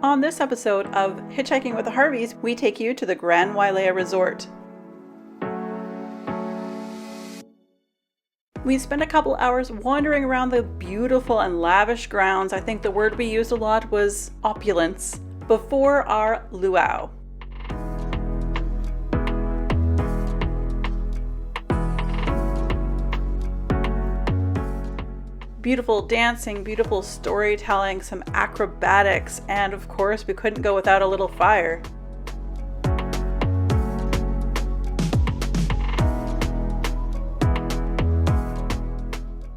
On this episode of Hitch Hiking with the Harveys, we take you to the Grand Wailea Resort. We spent a couple hours wandering around the beautiful and lavish grounds. I think the word we used a lot was opulence, before our luau. Beautiful dancing, beautiful storytelling, some acrobatics, and of course we couldn't go without a little fire.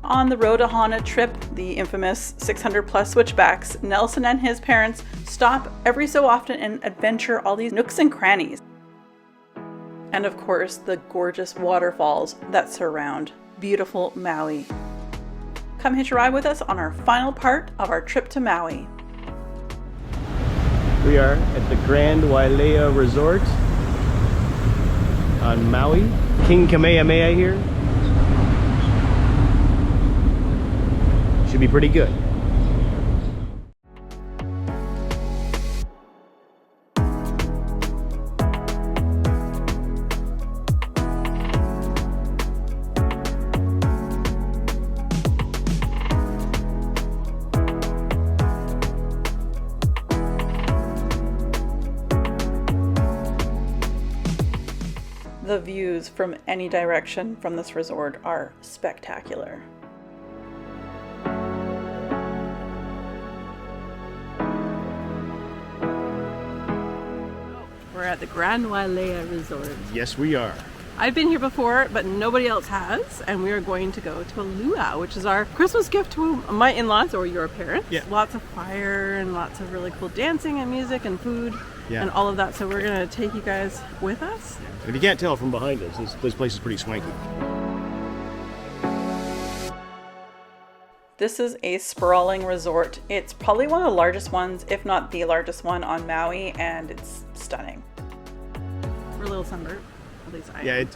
On the road to Hana trip, the infamous 600 plus switchbacks, Nelson and his parents stop every so often and adventure all these nooks and crannies. And of course, the gorgeous waterfalls that surround beautiful Maui. Come hitch a ride with us on our final part of our trip to Maui. We are at the Grand Wailea Resort on Maui. King Kamehameha here. Should be pretty good. The views from any direction from this resort are spectacular. We're at the Grand Wailea Resort. Yes, we are. I've been here before, but nobody else has, and we are going to go to a luau, which is our Christmas gift to my in-laws or your parents. Yeah. Lots of fire and lots of really cool dancing and music and food and all of that. So we're going to take you guys with us. If you can't tell from behind us, this place is pretty swanky. This is a sprawling resort. It's probably one of the largest ones, if not the largest one on Maui, and it's stunning. We're a little sunburned, at least I am. Yeah, it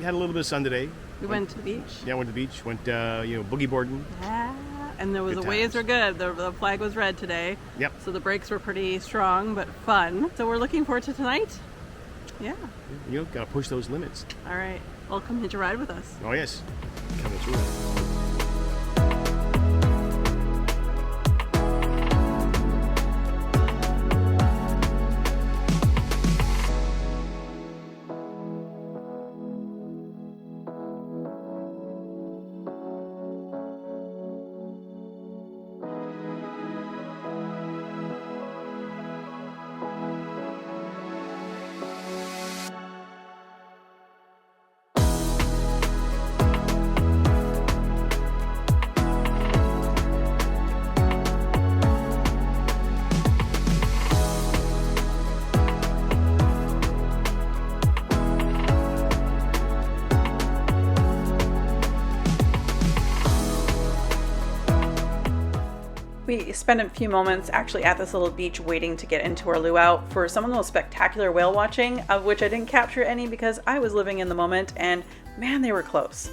had a little bit of sun today. We went to the beach. Yeah, went to the beach. Went, boogie boarding. Yeah, and there was Good the waves times. were good. The flag was red today. Yep. So the breaks were pretty strong, but fun. So we're looking forward to tonight. Yeah. You gotta push those limits. All right. Well, come hitch a ride with us. Oh yes, coming through. We spent a few moments actually at this little beach waiting to get into our luau for some of the most spectacular whale watching, of which I didn't capture any because I was living in the moment, and man, they were close.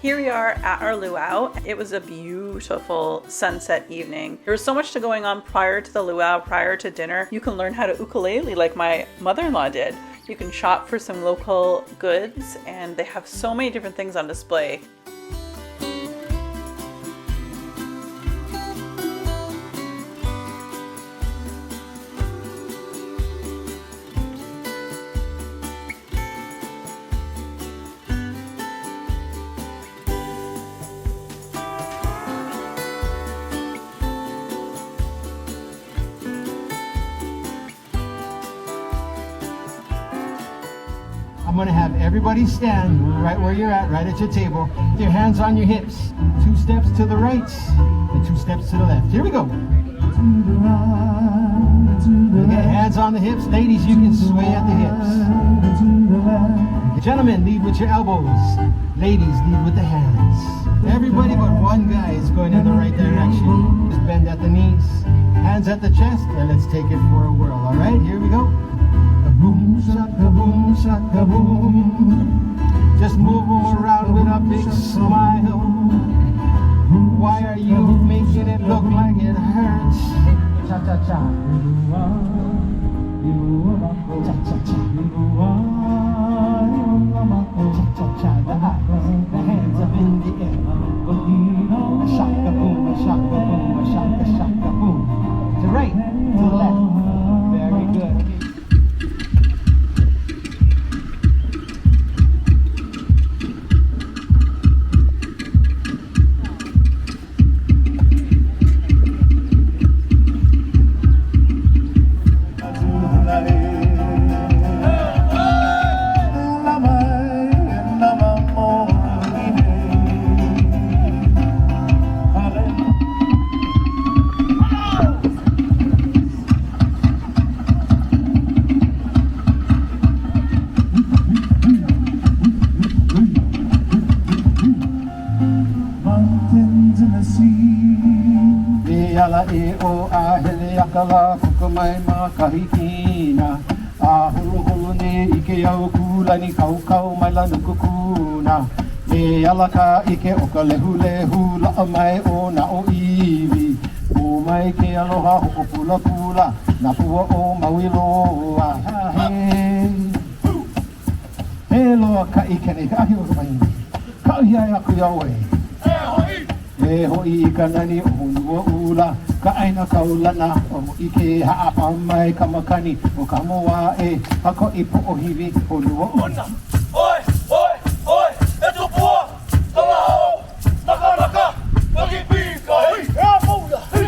Here we are at our luau. It was a beautiful sunset evening. There was so much going on prior to the luau, prior to dinner. You can learn how to ukulele like my mother-in-law did. You can shop for some local goods, and they have so many different things on display. I'm going to have everybody stand right where you're at, right at your table. With your hands on your hips. 2 steps to the right and 2 steps to the left. Here we go. Get hands on the hips. Ladies, you can sway at the hips. Gentlemen, lead with your elbows. Ladies, lead with the hands. Everybody but one guy is going in the right direction. Just bend at the knees. Hands at the chest, and let's take it for a whirl. All right, here we go. Boom, shaka, boom, shaka, boom. Just move them around with a big smile. Why look like it hurts. Cha cha cha. Cha cha cha. Cha cha cha. The hands up in the air. A shaka boom, a shaka boom, a shaka shaka boom. To right, to left. Very good. Kala kukamai ma kahikina a hulu hulu ne ike au kula ni kau kau mai la nukukuna e alaka ike oka lehu lehu la mai o na o iwi o mai ke aloha hoko pula pula na pua o Maui loa he loa ka ike ne ka ahi o ka mai ka ahi ai aku yawe e hoi ka nani o hunua ula ka aina kaulana o ike haapa mai ka makani o ka moa e hako i po o hiwi o lua ona. Oi, oi, oi, e tu pua, tala hao, naka naka, naki pika, e mauya, e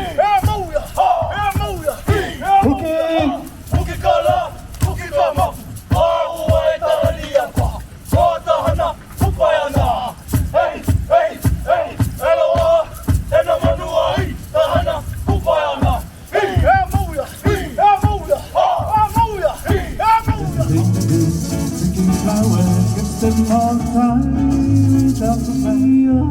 mauya, e mauya, e mauya, uki kala, uki kama, a ua e tarani a pa, o tahana, upayana, hey, hey, hey, eloa, e na manua i, tahana, upayana, e mauya, e mauya, a mauya, e mauya. Picking flowers, get them all time, without the fire.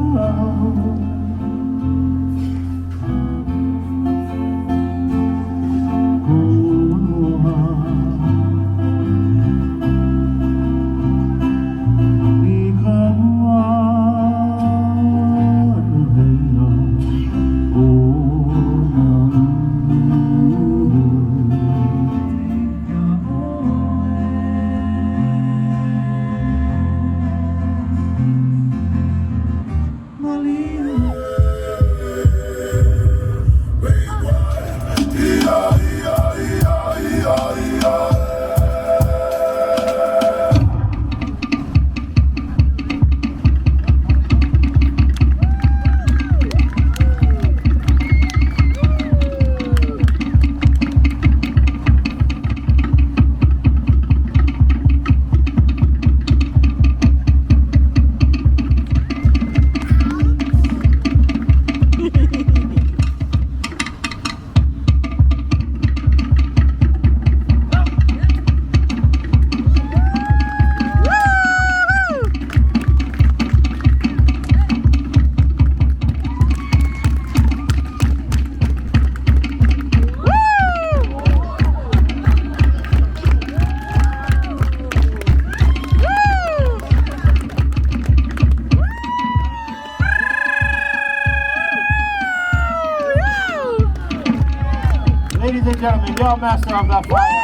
Ladies and gentlemen, y'all master of that fire.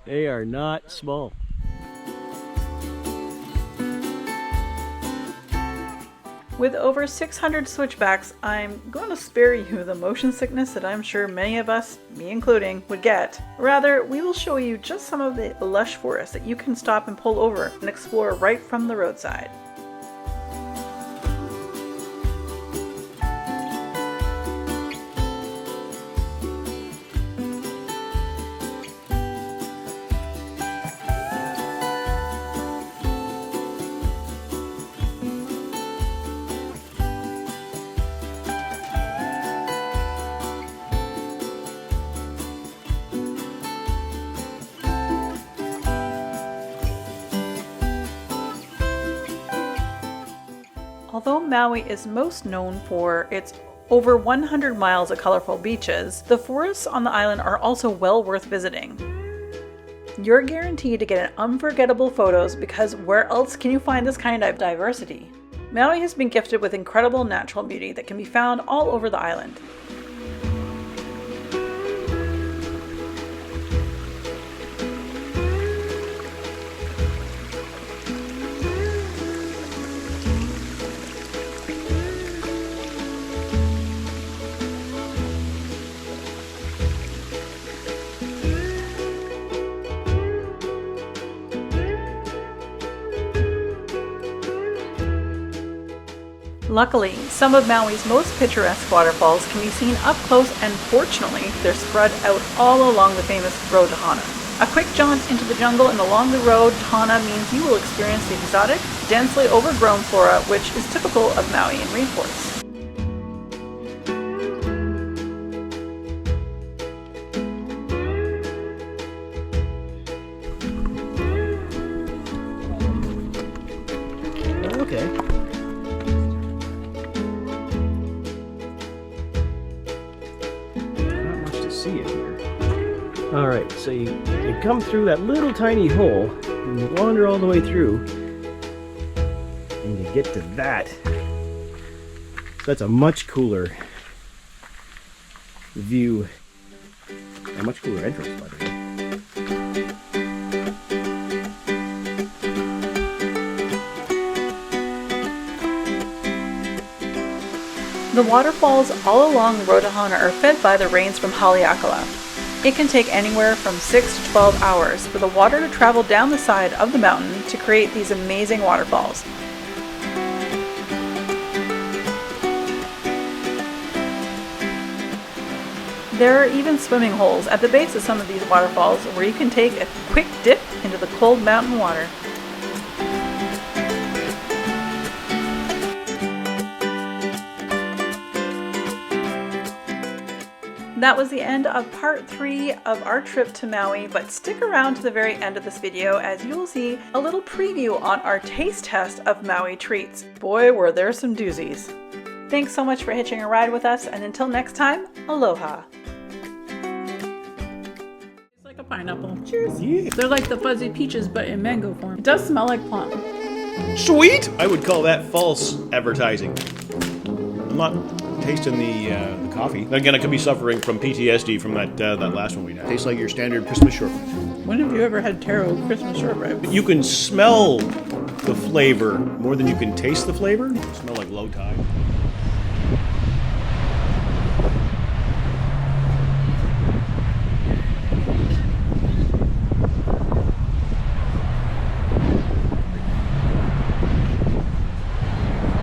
They are not small. With over 600 switchbacks, I'm going to spare you the motion sickness that I'm sure many of us, me including, would get. Rather, we will show you just some of the lush forests that you can stop and pull over and explore right from the roadside. Although Maui is most known for its over 100 miles of colorful beaches, the forests on the island are also well worth visiting. You're guaranteed to get an unforgettable photos because where else can you find this kind of diversity? Maui has been gifted with incredible natural beauty that can be found all over the island. Luckily, some of Maui's most picturesque waterfalls can be seen up close, and fortunately, they're spread out all along the famous road to Hana. A quick jaunt into the jungle and along the road to Hana means you will experience the exotic, densely overgrown flora which is typical of Maui and rainforests. Okay. See it here. All right, so you come through that little tiny hole and you wander all the way through and you get to that. So that's a much cooler view, a much cooler entrance, by the way. The waterfalls all along the road to Hana are fed by the rains from Haleakala. It can take anywhere from 6 to 12 hours for the water to travel down the side of the mountain to create these amazing waterfalls. There are even swimming holes at the base of some of these waterfalls where you can take a quick dip into the cold mountain water. That was the end of part 3 of our trip to Maui, but stick around to the very end of this video as you will see a little preview on our taste test of Maui treats. Boy, were there some doozies. Thanks so much for hitching a ride with us, and until next time, aloha. It's like a pineapple. Cheers. Yeah. They're like the fuzzy peaches, but in mango form. It does smell like plum. Sweet! I would call that false advertising. I'm not tasting the coffee. Again, I could be suffering from PTSD from that last one we had. Tastes like your standard Christmas shortbread. When have you ever had taro Christmas shortbread? You can smell the flavor more than you can taste the flavor. Smell like low tide.